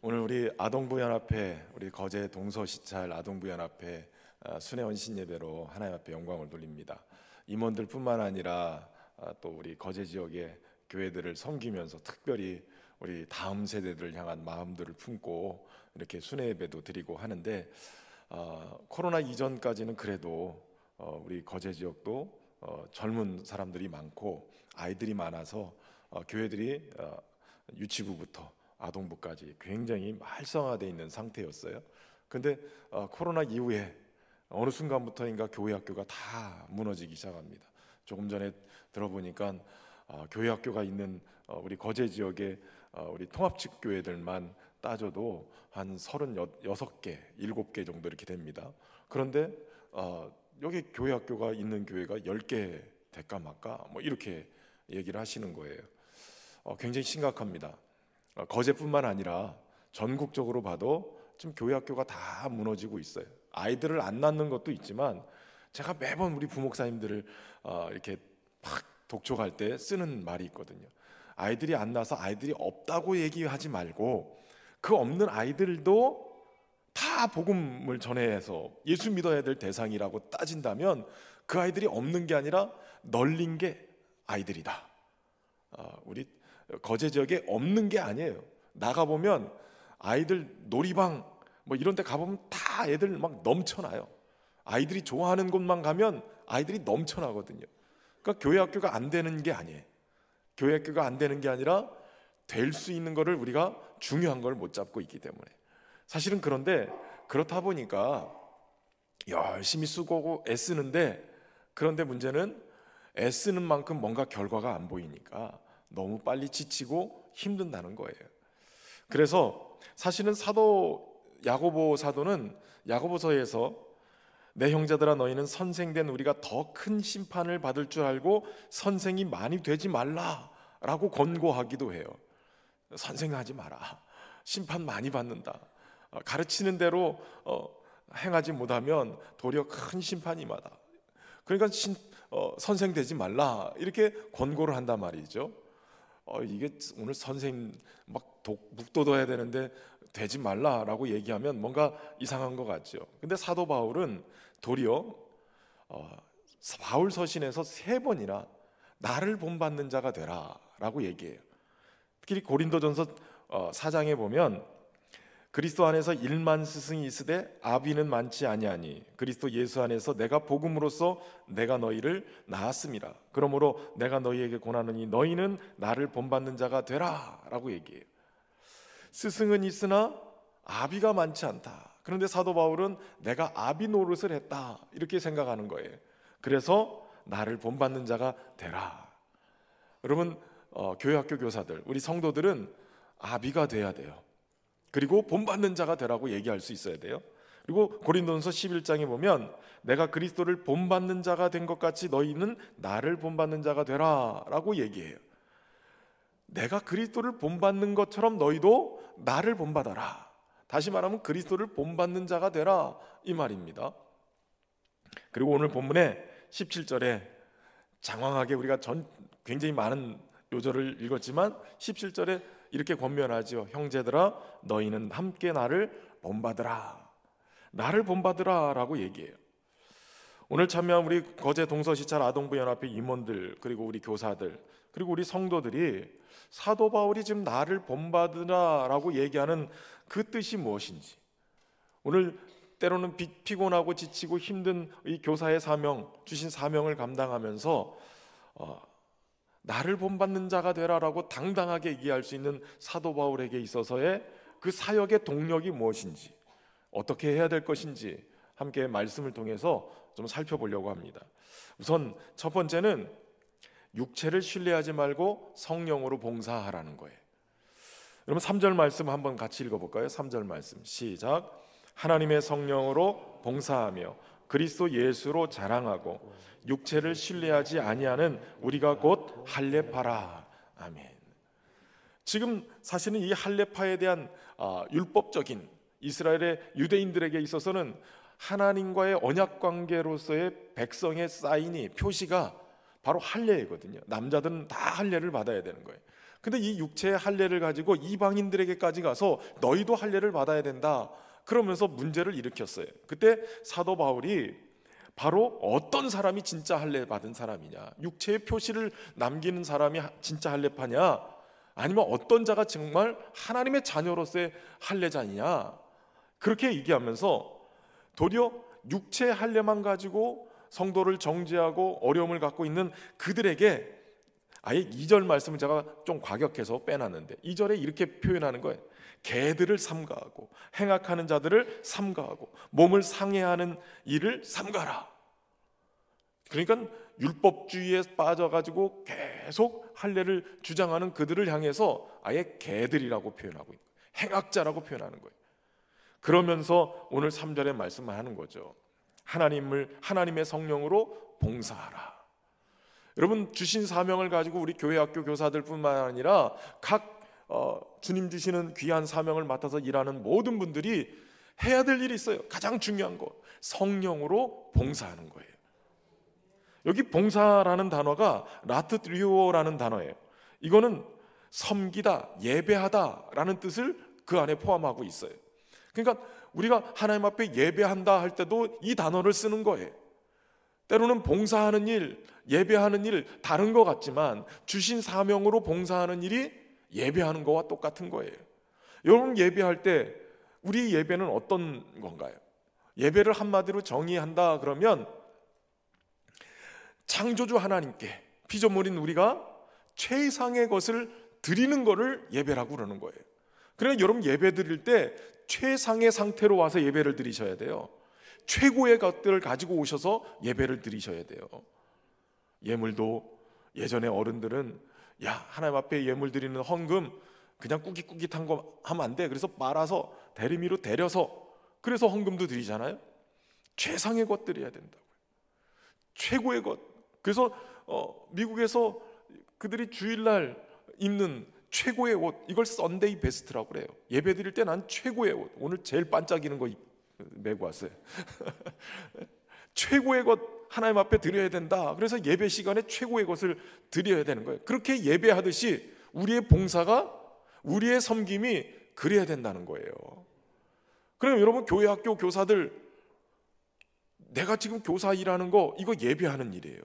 오늘 우리 아동부연합회, 우리 거제 동서시찰 아동부연합회 순회 헌신예배로 하나님 앞에 영광을 돌립니다. 임원들뿐만 아니라 또 우리 거제 지역의 교회들을 섬기면서 특별히 우리 다음 세대들을 향한 마음들을 품고 이렇게 순회 예배도 드리고 하는데, 코로나 이전까지는 그래도 우리 거제 지역도 젊은 사람들이 많고 아이들이 많아서 교회들이 유치부부터 아동부까지 굉장히 활성화되어 있는 상태였어요. 근데 코로나 이후에 어느 순간부터인가 교회 학교가 다 무너지기 시작합니다. 조금 전에 들어보니까 교회 학교가 있는 우리 거제 지역의 우리 통합측 교회들만 따져도 한 36개, 7개 정도 이렇게 됩니다. 그런데 여기 교회 학교가 있는 교회가 10개 될까 말까 뭐 이렇게 얘기를 하시는 거예요. 굉장히 심각합니다. 거제뿐만 아니라 전국적으로 봐도 지금 교회 학교가 다 무너지고 있어요. 아이들을 안 낳는 것도 있지만 제가 매번 우리 부목사님들을 이렇게 막 독촉할 때 쓰는 말이 있거든요. 아이들이 안 낳아서 아이들이 없다고 얘기하지 말고 그 없는 아이들도 다 복음을 전해서 예수 믿어야 될 대상이라고 따진다면 그 아이들이 없는 게 아니라 널린 게 아이들이다. 우리 거제 지역에 없는 게 아니에요. 나가보면 아이들 놀이방 뭐 이런 데 가보면 다 애들 막 넘쳐나요. 아이들이 좋아하는 곳만 가면 아이들이 넘쳐나거든요. 그러니까 교회 학교가 안 되는 게 아니에요. 교회 학교가 안 되는 게 아니라 될 수 있는 거를 우리가 중요한 걸 못 잡고 있기 때문에. 사실은 그런데 그렇다 보니까 열심히 쓰고 애쓰는데, 그런데 문제는 애쓰는 만큼 뭔가 결과가 안 보이니까 너무 빨리 지치고 힘든다는 거예요. 그래서 사실은 사도 야고보 사도는 야고보서에서 내 형제들아 너희는 선생된 우리가 더 큰 심판을 받을 줄 알고 선생이 많이 되지 말라라고 권고하기도 해요. 선생하지 마라. 심판 많이 받는다. 가르치는 대로 행하지 못하면 도리어 큰 심판이 임하다. 그러니까 선생 되지 말라 이렇게 권고를 한단 말이죠. 이게 오늘 선생님 막 묵도도 해야 되는데 되지 말라라고 얘기하면 뭔가 이상한 것 같죠. 근데 사도 바울은 도리어 바울 서신에서 3번이나 나를 본받는 자가 되라라고 얘기해요. 특히 고린도전서 4장에 보면 그리스도 안에서 1만 스승이 있으되 아비는 많지 아니하니 그리스도 예수 안에서 내가 복음으로써 내가 너희를 낳았음이라. 그러므로 내가 너희에게 권하노니 너희는 나를 본받는 자가 되라 라고 얘기해요. 스승은 있으나 아비가 많지 않다. 그런데 사도 바울은 내가 아비 노릇을 했다 이렇게 생각하는 거예요. 그래서 나를 본받는 자가 되라. 여러분, 교회 학교 교사들, 우리 성도들은 아비가 돼야 돼요. 그리고 본받는 자가 되라고 얘기할 수 있어야 돼요. 그리고 고린도전서 11장에 보면 내가 그리스도를 본받는 자가 된 것 같이 너희는 나를 본받는 자가 되라 라고 얘기해요. 내가 그리스도를 본받는 것처럼 너희도 나를 본받아라. 다시 말하면 그리스도를 본받는 자가 되라 이 말입니다. 그리고 오늘 본문의 17절에 장황하게 우리가 굉장히 많은 요절을 읽었지만 17절에 이렇게 권면하죠. 형제들아 너희는 함께 나를 본받으라. 나를 본받으라 라고 얘기해요. 오늘 참여한 우리 거제 동서시찰 아동부연합회 임원들, 그리고 우리 교사들, 그리고 우리 성도들이 사도 바울이 지금 나를 본받으라 라고 얘기하는 그 뜻이 무엇인지, 오늘 때로는 피곤하고 지치고 힘든 이 교사의 사명, 주신 사명을 감당하면서 나를 본받는 자가 되라라고 당당하게 얘기할 수 있는 사도 바울에게 있어서의 그 사역의 동력이 무엇인지, 어떻게 해야 될 것인지 함께 말씀을 통해서 좀 살펴보려고 합니다. 우선 첫 번째는 육체를 신뢰하지 말고 성령으로 봉사하라는 거예요. 여러분 3절 말씀 한번 같이 읽어볼까요? 3절 말씀 시작. 하나님의 성령으로 봉사하며 그리스도 예수로 자랑하고 육체를 신뢰하지 아니하는 우리가 곧 할례파라. 아멘. 지금 사실은 이 할례파에 대한 율법적인 이스라엘의 유대인들에게 있어서는 하나님과의 언약 관계로서의 백성의 사인이, 표시가 바로 할례거든요. 남자들은 다 할례를 받아야 되는 거예요. 근데 이 육체의 할례를 가지고 이방인들에게까지 가서 너희도 할례를 받아야 된다 그러면서 문제를 일으켰어요. 그때 사도 바울이 바로 어떤 사람이 진짜 할례 받은 사람이냐, 육체의 표시를 남기는 사람이 진짜 할례파냐, 아니면 어떤 자가 정말 하나님의 자녀로서의 할례자냐, 그렇게 얘기하면서 도리어 육체의 할례만 가지고 성도를 정죄하고 어려움을 갖고 있는 그들에게 아예 2절 말씀을 제가 좀 과격해서 빼놨는데 2절에 이렇게 표현하는 거예요. 개들을 삼가하고 행악하는 자들을 삼가하고 몸을 상해하는 일을 삼가라. 그러니까 율법주의에 빠져가지고 계속 할례를 주장하는 그들을 향해서 아예 개들이라고 표현하고 있고 행악자라고 표현하는 거예요. 그러면서 오늘 3절의 말씀을 하는 거죠. 하나님의 성령으로 봉사하라. 여러분, 주신 사명을 가지고 우리 교회 학교 교사들뿐만 아니라 각 주님 주시는 귀한 사명을 맡아서 일하는 모든 분들이 해야 될 일이 있어요. 가장 중요한 거, 성령으로 봉사하는 거예요. 여기 봉사라는 단어가 라트리오라는 단어예요. 이거는 섬기다, 예배하다라는 뜻을 그 안에 포함하고 있어요. 그러니까 우리가 하나님 앞에 예배한다 할 때도 이 단어를 쓰는 거예요. 때로는 봉사하는 일, 예배하는 일 다른 것 같지만 주신 사명으로 봉사하는 일이 예배하는 거와 똑같은 거예요. 여러분, 예배할 때 우리 예배는 어떤 건가요? 예배를 한마디로 정의한다 그러면 창조주 하나님께 피조물인 우리가 최상의 것을 드리는 것을 예배라고 그러는 거예요. 그러니까 여러분, 예배 드릴 때 최상의 상태로 와서 예배를 드리셔야 돼요. 최고의 것들을 가지고 오셔서 예배를 드리셔야 돼요. 예물도 예전에 어른들은 하나님 앞에 예물 드리는 헌금 그냥 꾸깃꾸깃한 거 하면 안 돼. 그래서 말아서 대리미로 데려서 그래서 헌금도 드리잖아요. 최상의 것 드려야 된다고요. 최고의 것. 그래서 미국에서 그들이 주일날 입는 최고의 옷, 이걸 썬데이 베스트라고 그래요. 예배 드릴 때 난 최고의 옷, 오늘 제일 반짝이는 거 메고 왔어요. 최고의 것 하나님 앞에 드려야 된다. 그래서 예배 시간에 최고의 것을 드려야 되는 거예요. 그렇게 예배하듯이 우리의 봉사가, 우리의 섬김이 그래야 된다는 거예요. 그럼 여러분, 교회 학교 교사들, 내가 지금 교사 일하는 거 이거 예배하는 일이에요.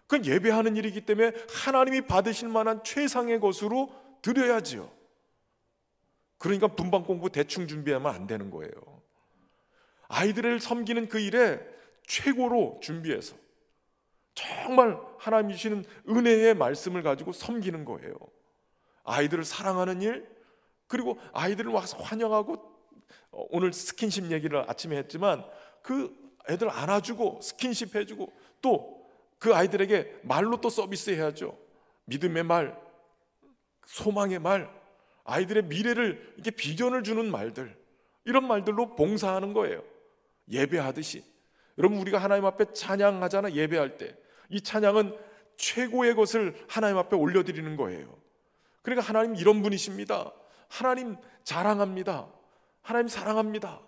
그건 예배하는 일이기 때문에 하나님이 받으실 만한 최상의 것으로 드려야지요. 그러니까 분방 공부 대충 준비하면 안 되는 거예요. 아이들을 섬기는 그 일에 최고로 준비해서 정말 하나님 주시는 은혜의 말씀을 가지고 섬기는 거예요. 아이들을 사랑하는 일, 그리고 아이들을 와서 환영하고, 오늘 스킨십 얘기를 아침에 했지만 그 애들 안아주고 스킨십 해주고 또 그 아이들에게 말로 또 서비스 해야죠. 믿음의 말, 소망의 말, 아이들의 미래를 이렇게 비전을 주는 말들, 이런 말들로 봉사하는 거예요. 예배하듯이. 여러분, 우리가 하나님 앞에 찬양하잖아. 예배할 때 이 찬양은 최고의 것을 하나님 앞에 올려드리는 거예요. 그러니까 하나님 이런 분이십니다. 하나님 자랑합니다. 하나님 사랑합니다.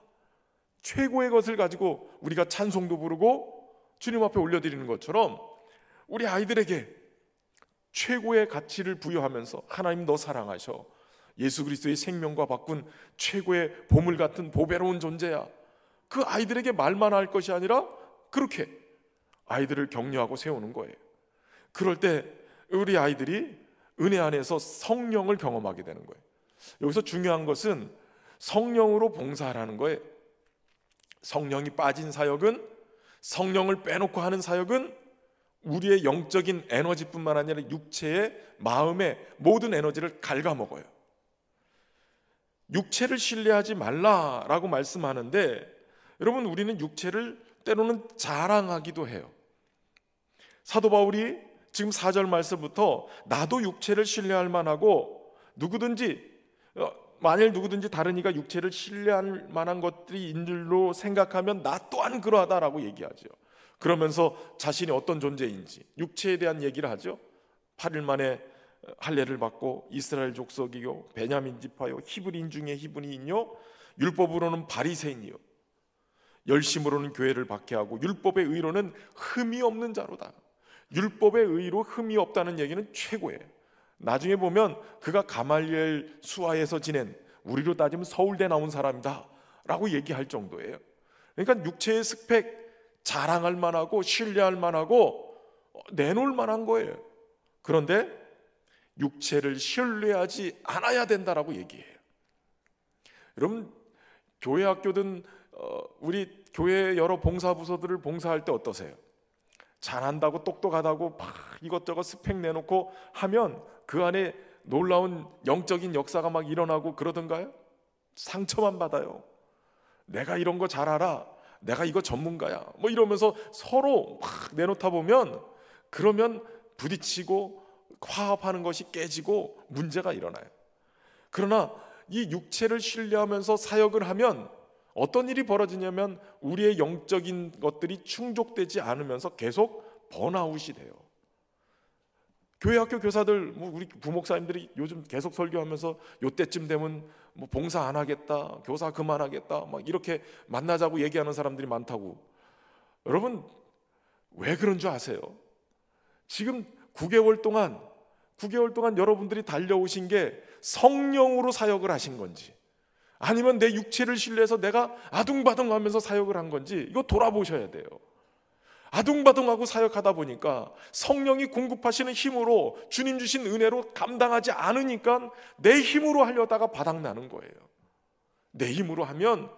최고의 것을 가지고 우리가 찬송도 부르고 주님 앞에 올려드리는 것처럼 우리 아이들에게 최고의 가치를 부여하면서 하나님 너 사랑하셔. 예수 그리스도의 생명과 바꾼 최고의 보물 같은 보배로운 존재야. 그 아이들에게 말만 할 것이 아니라 그렇게 아이들을 격려하고 세우는 거예요. 그럴 때 우리 아이들이 은혜 안에서 성령을 경험하게 되는 거예요. 여기서 중요한 것은 성령으로 봉사하라는 거예요. 성령이 빠진 사역은, 성령을 빼놓고 하는 사역은 우리의 영적인 에너지뿐만 아니라 육체의, 마음의 모든 에너지를 갉아먹어요. 육체를 신뢰하지 말라라고 말씀하는데, 여러분, 우리는 육체를 때로는 자랑하기도 해요. 사도 바울이 지금 4절 말씀부터 나도 육체를 신뢰할 만하고 만일 누구든지 다른 이가 육체를 신뢰할 만한 것들이 있는 줄로 생각하면 나 또한 그러하다라고 얘기하죠. 그러면서 자신이 어떤 존재인지 육체에 대한 얘기를 하죠. 8일 만에 할례를 받고 이스라엘 족속이요 베냐민 지파요 히브리인 중에 히브리인요 율법으로는 바리새인이요 열심으로는 교회를 박해하고 율법의 의로는 흠이 없는 자로다. 율법의 의로 흠이 없다는 얘기는 최고예요. 나중에 보면 그가 가말리엘 수하에서 지낸, 우리로 따지면 서울대 나온 사람이다 라고 얘기할 정도예요. 그러니까 육체의 스펙 자랑할 만하고 신뢰할 만하고 내놓을 만한 거예요. 그런데 육체를 신뢰하지 않아야 된다라고 얘기해요. 여러분, 교회 학교든 우리 교회 여러 봉사부서들을 봉사할 때 어떠세요? 잘한다고 똑똑하다고 막 이것저것 스펙 내놓고 하면 그 안에 놀라운 영적인 역사가 막 일어나고 그러던가요? 상처만 받아요. 내가 이런 거 잘 알아, 내가 이거 전문가야 뭐 이러면서 서로 막 내놓다 보면 그러면 부딪히고 화합하는 것이 깨지고 문제가 일어나요. 그러나 이 육체를 신뢰하면서 사역을 하면 어떤 일이 벌어지냐면 우리의 영적인 것들이 충족되지 않으면서 계속 번아웃이 돼요. 교회 학교 교사들, 우리 부목사님들이 요즘 계속 설교하면서 요때쯤 되면 뭐 봉사 안 하겠다, 교사 그만하겠다 막 이렇게 만나자고 얘기하는 사람들이 많다고. 여러분, 왜 그런 줄 아세요? 지금 9개월 동안 여러분들이 달려오신 게 성령으로 사역을 하신 건지 아니면 내 육체를 신뢰해서 내가 아둥바둥하면서 사역을 한 건지 이거 돌아보셔야 돼요. 아둥바둥하고 사역하다 보니까 성령이 공급하시는 힘으로, 주님 주신 은혜로 감당하지 않으니까 내 힘으로 하려다가 바닥나는 거예요. 내 힘으로 하면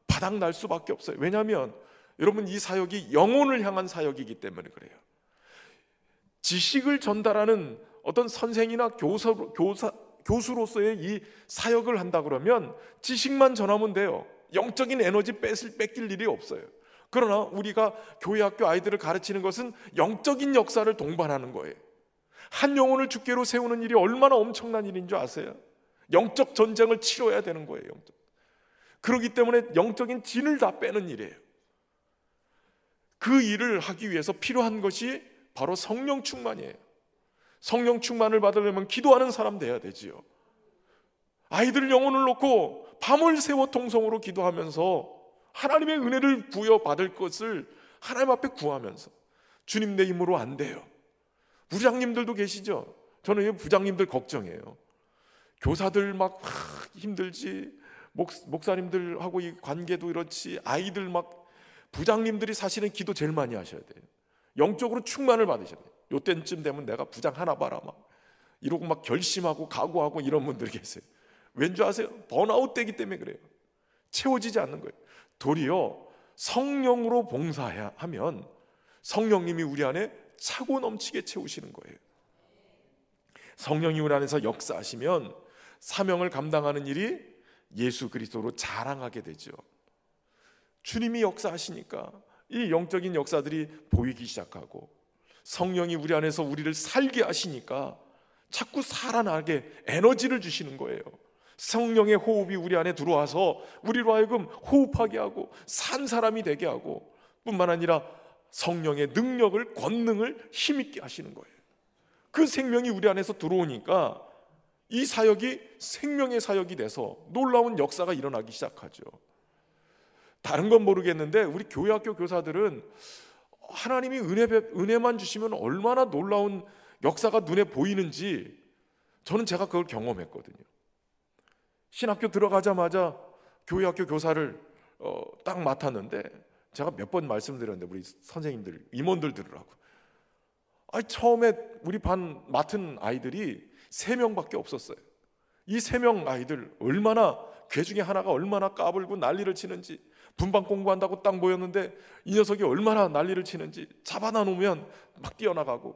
바닥날 수밖에 없어요. 왜냐하면 여러분, 이 사역이 영혼을 향한 사역이기 때문에 그래요. 지식을 전달하는 어떤 선생이나 교수로서의 이 사역을 한다 그러면 지식만 전하면 돼요. 영적인 에너지 뺏길 일이 없어요. 그러나 우리가 교회 학교 아이들을 가르치는 것은 영적인 역사를 동반하는 거예요. 한 영혼을 주께로 세우는 일이 얼마나 엄청난 일인 줄 아세요? 영적 전쟁을 치러야 되는 거예요. 그렇기 때문에 영적인 진을 다 빼는 일이에요. 그 일을 하기 위해서 필요한 것이 바로 성령 충만이에요. 성령 충만을 받으려면 기도하는 사람 돼야 되지요. 아이들 영혼을 놓고 밤을 새워 통성으로 기도하면서 하나님의 은혜를 부여받을 것을 하나님 앞에 구하면서, 주님 내 힘으로 안 돼요. 부장님들도 계시죠? 저는 부장님들 걱정해요. 교사들 막 힘들지, 목사님들하고 이 관계도 이렇지, 아이들 막, 부장님들이 사실은 기도 제일 많이 하셔야 돼요. 영적으로 충만을 받으셔야 돼요. 요때쯤 되면 내가 부장 하나 봐라 막 이러고 막 결심하고 각오하고 이런 분들이 계세요. 왠지 아세요? 번아웃 되기 때문에 그래요. 채워지지 않는 거예요. 도리어 성령으로 봉사해야 하면 성령님이 우리 안에 차고 넘치게 채우시는 거예요. 성령이 우리 안에서 역사하시면 사명을 감당하는 일이 예수 그리스도로 자랑하게 되죠. 주님이 역사하시니까 이 영적인 역사들이 보이기 시작하고, 성령이 우리 안에서 우리를 살게 하시니까 자꾸 살아나게 에너지를 주시는 거예요. 성령의 호흡이 우리 안에 들어와서 우리로 하여금 호흡하게 하고 산 사람이 되게 하고, 뿐만 아니라 성령의 능력을, 권능을 힘있게 하시는 거예요. 그 생명이 우리 안에서 들어오니까 이 사역이 생명의 사역이 돼서 놀라운 역사가 일어나기 시작하죠. 다른 건 모르겠는데 우리 교회 학교 교사들은 하나님이 은혜만 주시면 얼마나 놀라운 역사가 눈에 보이는지 저는 제가 그걸 경험했거든요. 신학교 들어가자마자 교회 학교 교사를 딱 맡았는데, 제가 몇 번 말씀드렸는데 우리 선생님들, 임원들 들으라고. 처음에 우리 반 맡은 아이들이 3명밖에 없었어요. 이 3명 아이들 얼마나, 그 중에 하나가 얼마나 까불고 난리를 치는지, 분방 공부한다고 딱 모였는데 이 녀석이 얼마나 난리를 치는지, 잡아다 놓으면 막 뛰어나가고.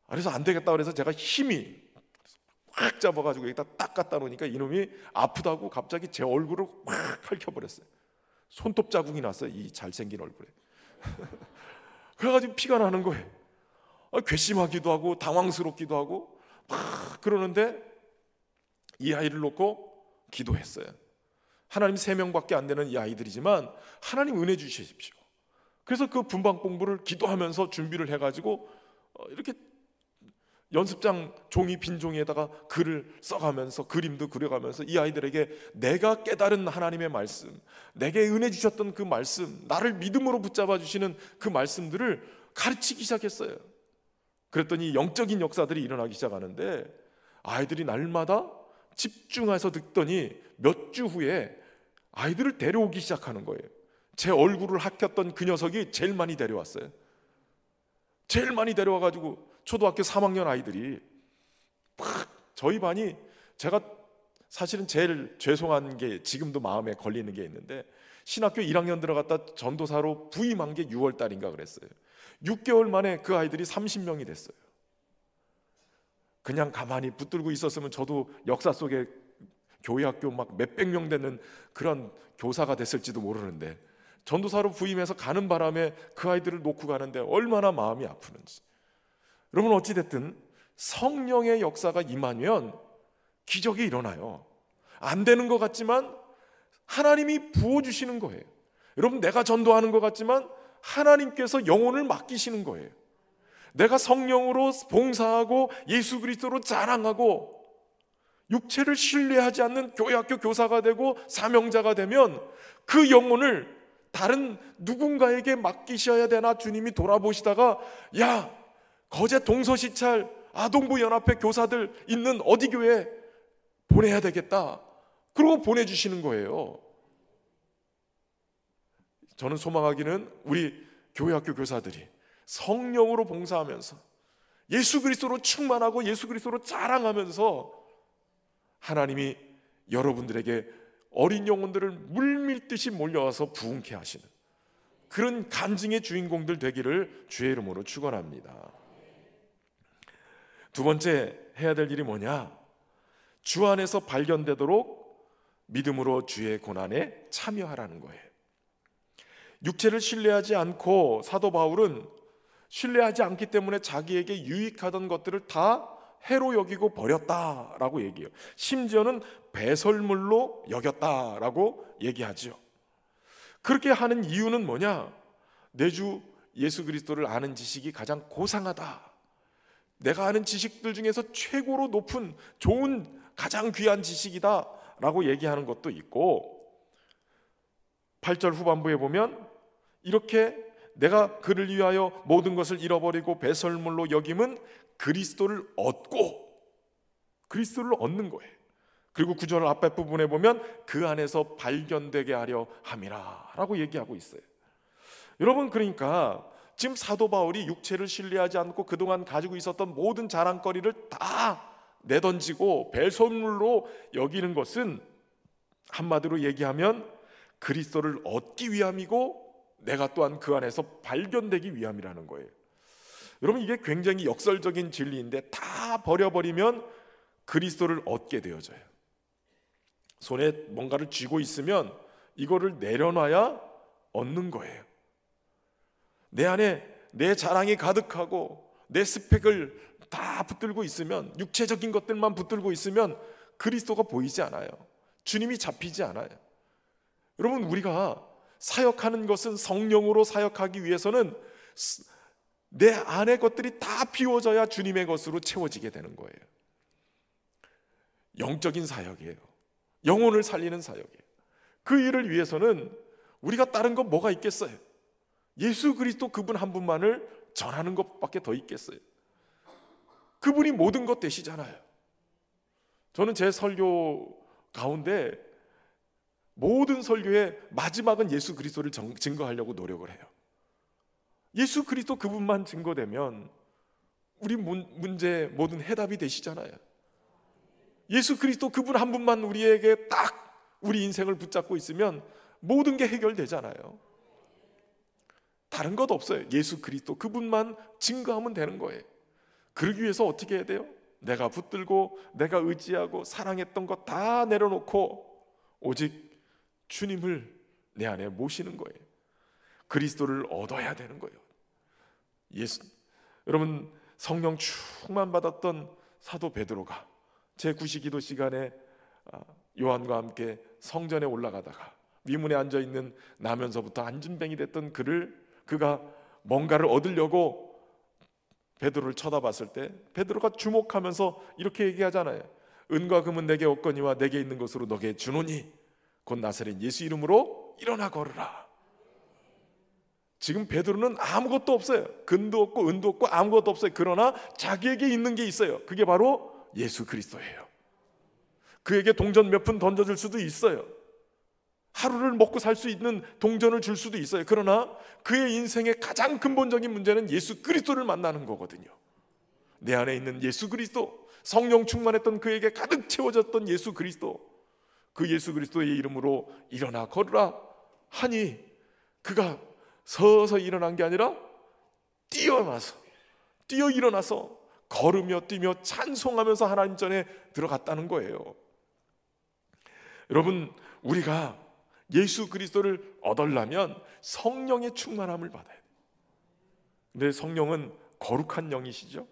그래서 안 되겠다 그래서 제가 힘이 확 잡아가지고 여기다 딱 갖다 놓으니까 이놈이 아프다고 갑자기 제 얼굴을 확 핥혀버렸어요. 손톱 자국이 났어요, 이 잘생긴 얼굴에. 그래가지고 피가 나는 거예요. 괘씸하기도 하고 당황스럽기도 하고 막 그러는데 이 아이를 놓고 기도했어요. 하나님 3명밖에 안 되는 이 아이들이지만 하나님 은혜 주십시오. 그래서 그 분방 공부를 기도하면서 준비를 해가지고 이렇게 연습장 종이, 빈 종이에다가 글을 써가면서, 그림도 그려가면서 이 아이들에게 내가 깨달은 하나님의 말씀, 내게 은혜 주셨던 그 말씀, 나를 믿음으로 붙잡아 주시는 그 말씀들을 가르치기 시작했어요. 그랬더니 영적인 역사들이 일어나기 시작하는데 아이들이 날마다 집중해서 듣더니 몇 주 후에 아이들을 데려오기 시작하는 거예요. 제 얼굴을 학혔던 그 녀석이 제일 많이 데려왔어요. 제일 많이 데려와가지고 초등학교 3학년 아이들이 막 저희 반이, 제가 사실은 제일 죄송한 게 지금도 마음에 걸리는 게 있는데, 신학교 1학년 들어갔다 전도사로 부임한 게 6월 달인가 그랬어요. 6개월 만에 그 아이들이 30명이 됐어요. 그냥 가만히 붙들고 있었으면 저도 역사 속에 교회 학교 막 몇백 명 되는 그런 교사가 됐을지도 모르는데, 전도사로 부임해서 가는 바람에 그 아이들을 놓고 가는데 얼마나 마음이 아프는지. 여러분, 어찌됐든 성령의 역사가 임하면 기적이 일어나요. 안 되는 것 같지만 하나님이 부어주시는 거예요. 여러분, 내가 전도하는 것 같지만 하나님께서 영혼을 맡기시는 거예요. 내가 성령으로 봉사하고 예수 그리스도로 자랑하고 육체를 신뢰하지 않는 교회학교 교사가 되고 사명자가 되면 그 영혼을 다른 누군가에게 맡기셔야 되나 주님이 돌아보시다가, 야, 거제 동서시찰 아동부 연합회 교사들 있는 어디 교회 보내야 되겠다. 그러고 보내주시는 거예요. 저는 소망하기는 우리 교회학교 교사들이 성령으로 봉사하면서 예수 그리스도로 충만하고 예수 그리스도로 자랑하면서 하나님이 여러분들에게 어린 영혼들을 물밀듯이 몰려와서 부흥케 하시는 그런 간증의 주인공들 되기를 주의 이름으로 축원합니다. 두 번째 해야 될 일이 뭐냐? 주 안에서 발견되도록 믿음으로 주의 고난에 참여하라는 거예요. 육체를 신뢰하지 않고 사도 바울은 신뢰하지 않기 때문에 자기에게 유익하던 것들을 다 해로 여기고 버렸다라고 얘기해요. 심지어는 배설물로 여겼다라고 얘기하죠. 그렇게 하는 이유는 뭐냐? 내 주 예수 그리스도를 아는 지식이 가장 고상하다. 내가 아는 지식들 중에서 최고로 높은 좋은 가장 귀한 지식이다 라고 얘기하는 것도 있고, 8절 후반부에 보면 이렇게 내가 그를 위하여 모든 것을 잃어버리고 배설물로 여김은 그리스도를 얻고, 그리스도를 얻는 거예요. 그리고 9절 앞부분에 보면 그 안에서 발견되게 하려 함이라 라고 얘기하고 있어요. 여러분, 그러니까 지금 사도 바울이 육체를 신뢰하지 않고 그동안 가지고 있었던 모든 자랑거리를 다 내던지고 배설물로 여기는 것은 한마디로 얘기하면 그리스도를 얻기 위함이고 내가 또한 그 안에서 발견되기 위함이라는 거예요. 여러분, 이게 굉장히 역설적인 진리인데 다 버려버리면 그리스도를 얻게 되어져요. 손에 뭔가를 쥐고 있으면 이거를 내려놔야 얻는 거예요. 내 안에 내 자랑이 가득하고 내 스펙을 다 붙들고 있으면, 육체적인 것들만 붙들고 있으면 그리스도가 보이지 않아요. 주님이 잡히지 않아요. 여러분, 우리가 사역하는 것은 성령으로 사역하기 위해서는 내 안의 것들이 다 비워져야 주님의 것으로 채워지게 되는 거예요. 영적인 사역이에요. 영혼을 살리는 사역이에요. 그 일을 위해서는 우리가 다른 거 뭐가 있겠어요? 예수 그리스도 그분 한 분만을 전하는 것밖에 더 있겠어요? 그분이 모든 것 되시잖아요. 저는 제 설교 가운데 모든 설교의 마지막은 예수 그리스도를 증거하려고 노력을 해요. 예수 그리스도 그분만 증거되면 우리 문제 모든 해답이 되시잖아요. 예수 그리스도 그분 한 분만 우리에게 딱 우리 인생을 붙잡고 있으면 모든 게 해결되잖아요. 다른 것 없어요. 예수 그리스도 그분만 증거하면 되는 거예요. 그러기 위해서 어떻게 해야 돼요? 내가 붙들고 내가 의지하고 사랑했던 것 다 내려놓고 오직 주님을 내 안에 모시는 거예요. 그리스도를 얻어야 되는 거예요. 여러분, 성령 충만 받았던 사도 베드로가 제9시기도 시간에 요한과 함께 성전에 올라가다가 위문에 앉아있는 나면서부터 안진뱅이 됐던 그가 뭔가를 얻으려고 베드로를 쳐다봤을 때 베드로가 주목하면서 이렇게 얘기하잖아요. 은과 금은 내게 없거니와 내게 있는 것으로 너게 주노니 곧 나사렛 예수 이름으로 일어나 걸으라. 지금 베드로는 아무것도 없어요. 금도 없고 은도 없고 아무것도 없어요. 그러나 자기에게 있는 게 있어요. 그게 바로 예수 그리스도예요. 그에게 동전 몇 푼 던져줄 수도 있어요. 하루를 먹고 살 수 있는 동전을 줄 수도 있어요. 그러나 그의 인생의 가장 근본적인 문제는 예수 그리스도를 만나는 거거든요. 내 안에 있는 예수 그리스도, 성령 충만했던 그에게 가득 채워졌던 예수 그리스도, 그 예수 그리스도의 이름으로 일어나 걸으라 하니 그가 서서 일어난 게 아니라 뛰어 일어나서 걸으며 뛰며 찬송하면서 하나님 전에 들어갔다는 거예요. 여러분, 우리가 예수 그리스도를 얻으려면 성령의 충만함을 받아야 돼요. 근데 성령은 거룩한 영이시죠.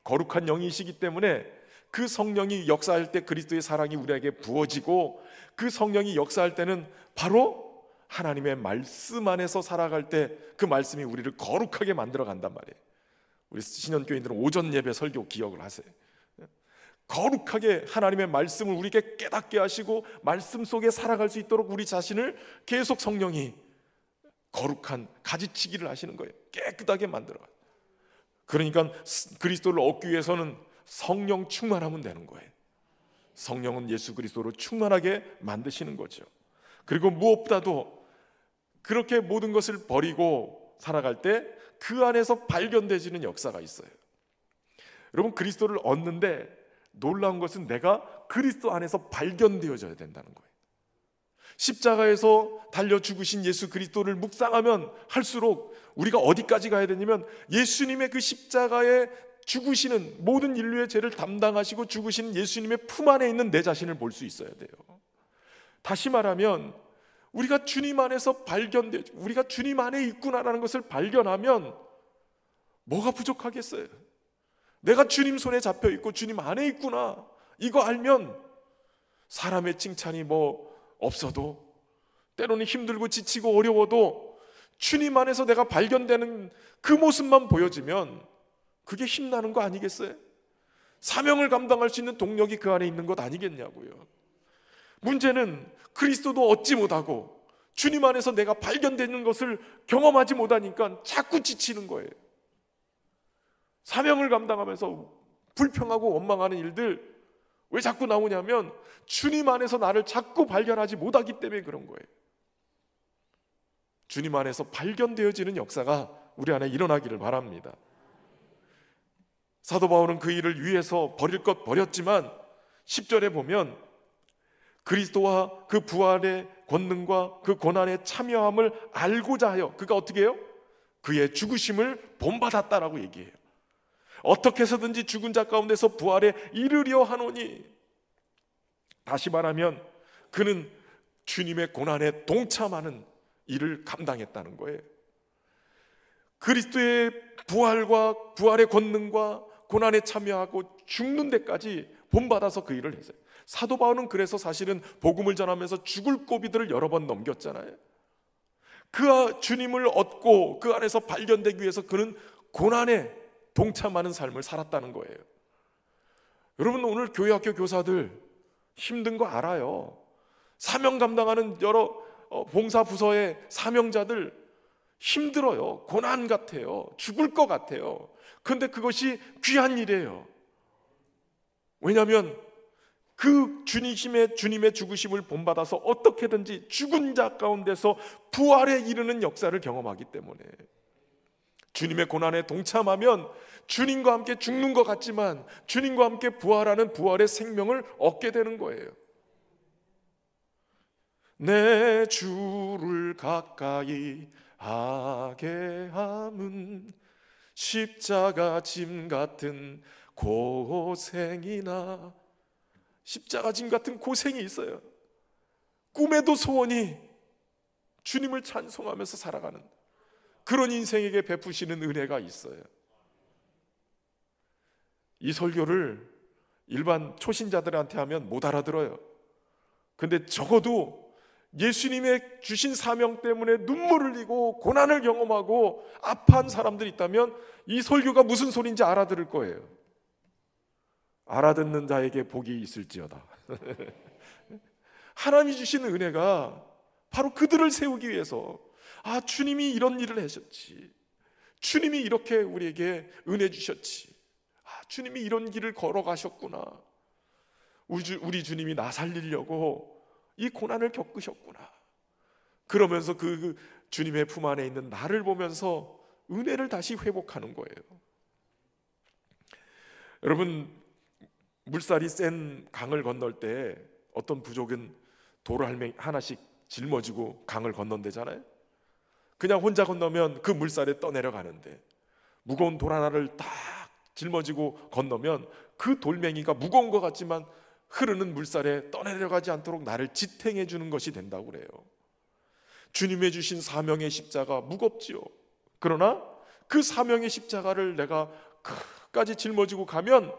거룩한 영이시기 때문에 그 성령이 역사할 때 그리스도의 사랑이 우리에게 부어지고, 그 성령이 역사할 때는 바로 하나님의 말씀 안에서 살아갈 때 그 말씀이 우리를 거룩하게 만들어 간단 말이에요. 우리 신현교인들은 오전 예배 설교 기억을 하세요. 거룩하게 하나님의 말씀을 우리에게 깨닫게 하시고 말씀 속에 살아갈 수 있도록 우리 자신을 계속 성령이 거룩한 가지치기를 하시는 거예요. 깨끗하게 만들어가요. 그러니까 그리스도를 얻기 위해서는 성령 충만하면 되는 거예요. 성령은 예수 그리스도로 충만하게 만드시는 거죠. 그리고 무엇보다도 그렇게 모든 것을 버리고 살아갈 때 그 안에서 발견되지는 역사가 있어요. 여러분, 그리스도를 얻는데 놀라운 것은 내가 그리스도 안에서 발견되어져야 된다는 거예요. 십자가에서 달려 죽으신 예수 그리스도를 묵상하면 할수록 우리가 어디까지 가야 되냐면 예수님의 그 십자가에 죽으시는, 모든 인류의 죄를 담당하시고 죽으시는 예수님의 품 안에 있는 내 자신을 볼 수 있어야 돼요. 다시 말하면 우리가 주님 안에서 우리가 주님 안에 있구나라는 것을 발견하면 뭐가 부족하겠어요? 내가 주님 손에 잡혀 있고 주님 안에 있구나, 이거 알면 사람의 칭찬이 뭐 없어도, 때로는 힘들고 지치고 어려워도 주님 안에서 내가 발견되는 그 모습만 보여지면 그게 힘나는 거 아니겠어요? 사명을 감당할 수 있는 동력이 그 안에 있는 것 아니겠냐고요. 문제는 그리스도도 얻지 못하고 주님 안에서 내가 발견되는 것을 경험하지 못하니까 자꾸 지치는 거예요. 사명을 감당하면서 불평하고 원망하는 일들 왜 자꾸 나오냐면 주님 안에서 나를 자꾸 발견하지 못하기 때문에 그런 거예요. 주님 안에서 발견되어지는 역사가 우리 안에 일어나기를 바랍니다. 사도 바울은 그 일을 위해서 버릴 것 버렸지만 10절에 보면 그리스도와 그 부활의 권능과 그 고난에 참여함을 알고자 하여 그가 어떻게 해요? 그의 죽으심을 본받았다라고 얘기해요. 어떻게 해서든지 죽은 자 가운데서 부활에 이르려 하노니, 다시 말하면 그는 주님의 고난에 동참하는 일을 감당했다는 거예요. 그리스도의 부활과 부활의 권능과 고난에 참여하고 죽는 데까지 본받아서 그 일을 했어요. 사도 바울은 그래서 사실은 복음을 전하면서 죽을 고비들을 여러 번 넘겼잖아요. 그 주님을 얻고 그 안에서 발견되기 위해서 그는 고난에 동참하는 삶을 살았다는 거예요. 여러분, 오늘 교회학교 교사들 힘든 거 알아요. 사명 감당하는 여러 봉사 부서의 사명자들 힘들어요. 고난 같아요. 죽을 것 같아요. 그런데 그것이 귀한 일이에요. 왜냐하면 그 주님의 죽으심을 본받아서 어떻게든지 죽은 자 가운데서 부활에 이르는 역사를 경험하기 때문에, 주님의 고난에 동참하면 주님과 함께 죽는 것 같지만 주님과 함께 부활하는 부활의 생명을 얻게 되는 거예요. 내 주를 가까이 하게 함은 십자가 짐 같은 고생이나, 십자가 짐 같은 고생이 있어요. 꿈에도 소원이 주님을 찬송하면서 살아가는 그런 인생에게 베푸시는 은혜가 있어요. 이 설교를 일반 초신자들한테 하면 못 알아들어요. 근데 적어도 예수님의 주신 사명 때문에 눈물을 흘리고 고난을 경험하고 아파한 사람들이 있다면 이 설교가 무슨 소리인지 알아들을 거예요. 알아듣는 자에게 복이 있을지어다. 하나님이 주신 은혜가 바로 그들을 세우기 위해서, 주님이 이런 일을 하셨지. 주님이 이렇게 우리에게 은혜 주셨지. 주님이 이런 길을 걸어가셨구나. 우리 주님이 나 살리려고 이 고난을 겪으셨구나. 그러면서 그 주님의 품 안에 있는 나를 보면서 은혜를 다시 회복하는 거예요. 여러분, 물살이 센 강을 건널 때 어떤 부족은 돌을 하나씩 짊어지고 강을 건넌대잖아요. 그냥 혼자 건너면 그 물살에 떠내려가는데, 무거운 돌 하나를 딱 짊어지고 건너면 그 돌멩이가 무거운 것 같지만 흐르는 물살에 떠내려가지 않도록 나를 지탱해 주는 것이 된다고 그래요. 주님의 주신 사명의 십자가 무겁지요. 그러나 그 사명의 십자가를 내가 끝까지 짊어지고 가면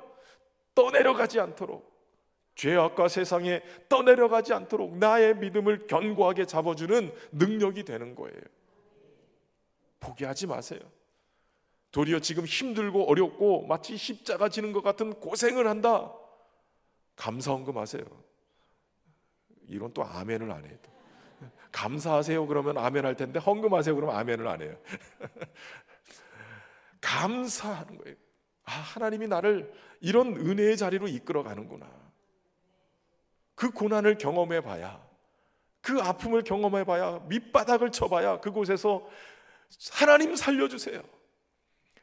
떠내려가지 않도록, 죄악과 세상에 떠내려가지 않도록 나의 믿음을 견고하게 잡아주는 능력이 되는 거예요. 포기하지 마세요. 도리어 지금 힘들고 어렵고 마치 십자가 지는 것 같은 고생을 한다, 감사헌금하세요. 이건 또 아멘을 안 해요. 감사하세요 그러면 아멘 할 텐데, 헌금하세요 그러면 아멘을 안 해요. 감사하는 거예요. 하나님이 나를 이런 은혜의 자리로 이끌어 가는구나. 그 고난을 경험해 봐야, 그 아픔을 경험해 봐야, 밑바닥을 쳐봐야 그곳에서 하나님 살려주세요,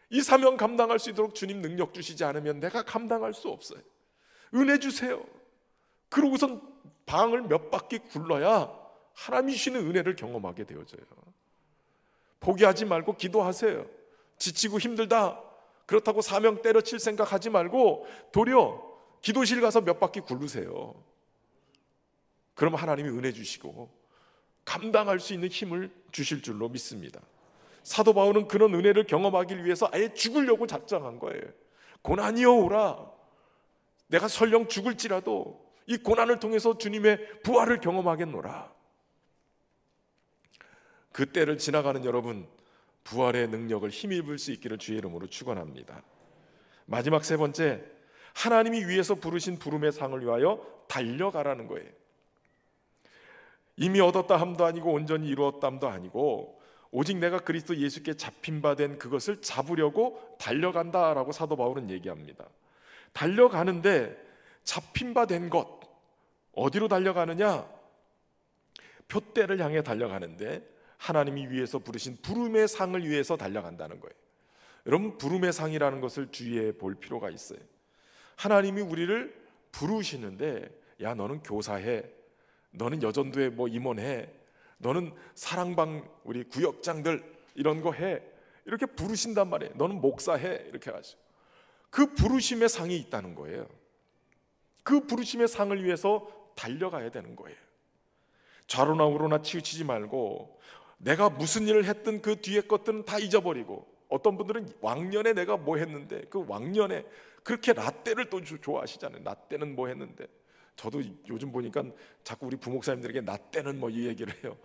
이 사명 감당할 수 있도록 주님 능력 주시지 않으면 내가 감당할 수 없어요, 은혜 주세요. 그러고선 방을 몇 바퀴 굴러야 하나님이 주시는 은혜를 경험하게 되어져요. 포기하지 말고 기도하세요. 지치고 힘들다, 그렇다고 사명 때려칠 생각하지 말고 도리어 기도실 가서 몇 바퀴 굴르세요. 그럼 하나님이 은혜 주시고 감당할 수 있는 힘을 주실 줄로 믿습니다. 사도 바울은 그런 은혜를 경험하기 위해서 아예 죽으려고 작정한 거예요. 고난이여 오라. 내가 설령 죽을지라도 이 고난을 통해서 주님의 부활을 경험하겠노라. 그 때를 지나가는 여러분, 부활의 능력을 힘입을 수 있기를 주의 이름으로 축원합니다. 마지막 세 번째, 하나님이 위에서 부르신 부름의 상을 위하여 달려가라는 거예요. 이미 얻었다 함도 아니고 온전히 이루었다 함도 아니고 오직 내가 그리스도 예수께 잡힌 바 된 그것을 잡으려고 달려간다라고 사도 바울은 얘기합니다. 달려가는데 잡힌 바 된 것, 어디로 달려가느냐? 표대를 향해 달려가는데 하나님이 위에서 부르신 부름의 상을 위해서 달려간다는 거예요. 여러분, 부름의 상이라는 것을 주의해 볼 필요가 있어요. 하나님이 우리를 부르시는데, 야 너는 교사해, 너는 여전도에 임원해, 너는 사랑방 우리 구역장들 이런 거 해, 이렇게 부르신단 말이에요. 너는 목사해, 이렇게 하죠. 그 부르심의 상이 있다는 거예요. 그 부르심의 상을 위해서 달려가야 되는 거예요. 좌로나 우로나 치우치지 말고 내가 무슨 일을 했든 그 뒤에 것들은 다 잊어버리고, 어떤 분들은 왕년에 내가 뭐 했는데, 그 왕년에 그렇게 라떼를 또 좋아하시잖아요. 라떼는 뭐 했는데, 저도 요즘 보니까 자꾸 우리 부목사님들에게 라떼는 이 얘기를 해요.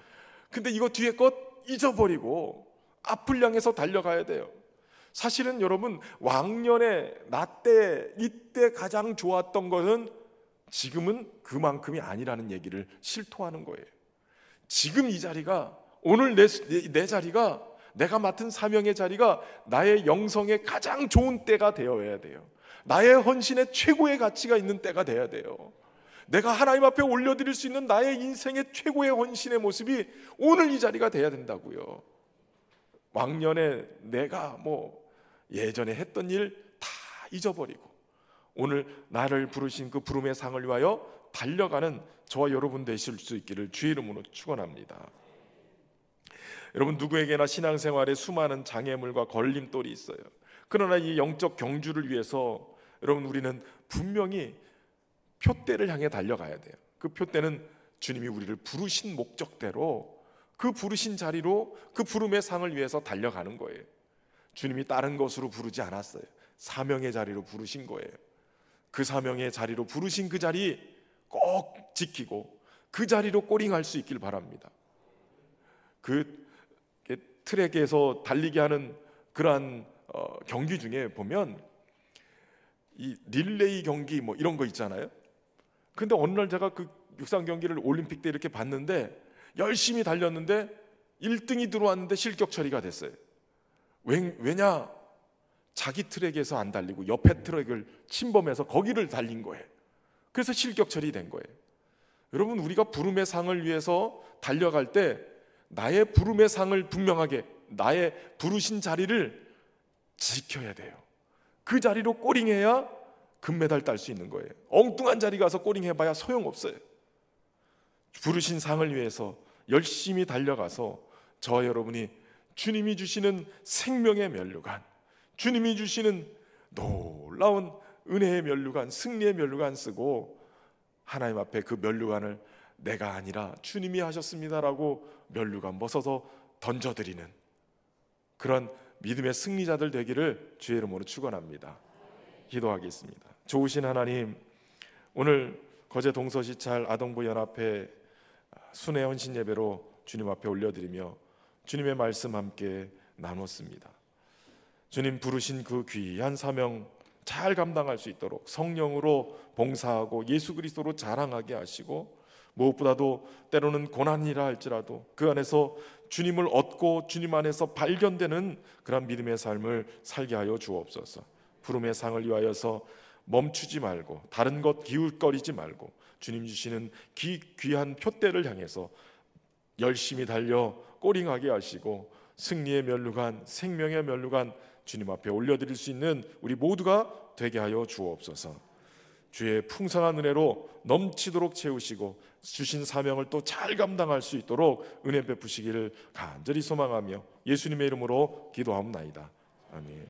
근데 이거 뒤에 것 잊어버리고 앞을 향해서 달려가야 돼요. 사실은 여러분, 왕년에 라떼 이때 가장 좋았던 것은 지금은 그만큼이 아니라는 얘기를 실토하는 거예요. 지금 이 자리가, 오늘 내 자리가, 내가 맡은 사명의 자리가 나의 영성의 가장 좋은 때가 되어야 돼요. 나의 헌신의 최고의 가치가 있는 때가 돼야 돼요. 내가 하나님 앞에 올려드릴 수 있는 나의 인생의 최고의 헌신의 모습이 오늘 이 자리가 돼야 된다고요. 왕년에 내가 예전에 했던 일 다 잊어버리고 오늘 나를 부르신 그 부름의 상을 위하여 달려가는 저와 여러분 되실 수 있기를 주의 이름으로 축원합니다. 여러분, 누구에게나 신앙생활에 수많은 장애물과 걸림돌이 있어요. 그러나 이 영적 경주를 위해서 여러분, 우리는 분명히 표대를 향해 달려가야 돼요. 그 표대는 주님이 우리를 부르신 목적대로, 그 부르신 자리로, 그 부름의 상을 위해서 달려가는 거예요. 주님이 다른 것으로 부르지 않았어요. 사명의 자리로 부르신 거예요. 그 사명의 자리로 부르신 그 자리 꼭 지키고 그 자리로 꼬링할 수 있길 바랍니다. 그 트랙에서 달리게 하는 그러한 경기 중에 보면 이 릴레이 경기 이런 거 있잖아요. 근데 어느 날 제가 그 육상 경기를 올림픽 때 이렇게 봤는데, 열심히 달렸는데 1등이 들어왔는데 실격 처리가 됐어요. 왜냐? 자기 트랙에서 안 달리고 옆에 트랙을 침범해서 거기를 달린 거예요. 그래서 실격 처리된 거예요. 여러분, 우리가 부름의 상을 위해서 달려갈 때 나의 부름의 상을 분명하게, 나의 부르신 자리를 지켜야 돼요. 그 자리로 꼬링해야 금메달 딸 수 있는 거예요. 엉뚱한 자리 가서 꼬링해봐야 소용없어요. 부르신 상을 위해서 열심히 달려가서 저와 여러분이 주님이 주시는 생명의 면류관, 주님이 주시는 놀라운 은혜의 면류관, 승리의 면류관 쓰고 하나님 앞에 그 면류관을 내가 아니라 주님이 하셨습니다라고 면류관 벗어서 던져드리는 그런 믿음의 승리자들 되기를 주의 이름으로 축원합니다. 기도하겠습니다. 좋으신 하나님, 오늘 거제 동서시찰 아동부 연합회 순회 헌신 예배로 주님 앞에 올려드리며 주님의 말씀 함께 나눴습니다. 주님 부르신 그 귀한 사명 잘 감당할 수 있도록 성령으로 봉사하고 예수 그리스도로 자랑하게 하시고, 무엇보다도 때로는 고난이라 할지라도 그 안에서 주님을 얻고 주님 안에서 발견되는 그런 믿음의 삶을 살게 하여 주옵소서. 부름의 상을 위하여서 멈추지 말고 다른 것 기웃거리지 말고 주님 주시는 귀한 표대를 향해서 열심히 달려 꼬링하게 하시고 승리의 면류관, 생명의 면류관 주님 앞에 올려드릴 수 있는 우리 모두가 되게 하여 주옵소서. 주의 풍성한 은혜로 넘치도록 채우시고 주신 사명을 또 잘 감당할 수 있도록 은혜 베푸시기를 간절히 소망하며 예수님의 이름으로 기도하옵나이다. 아멘.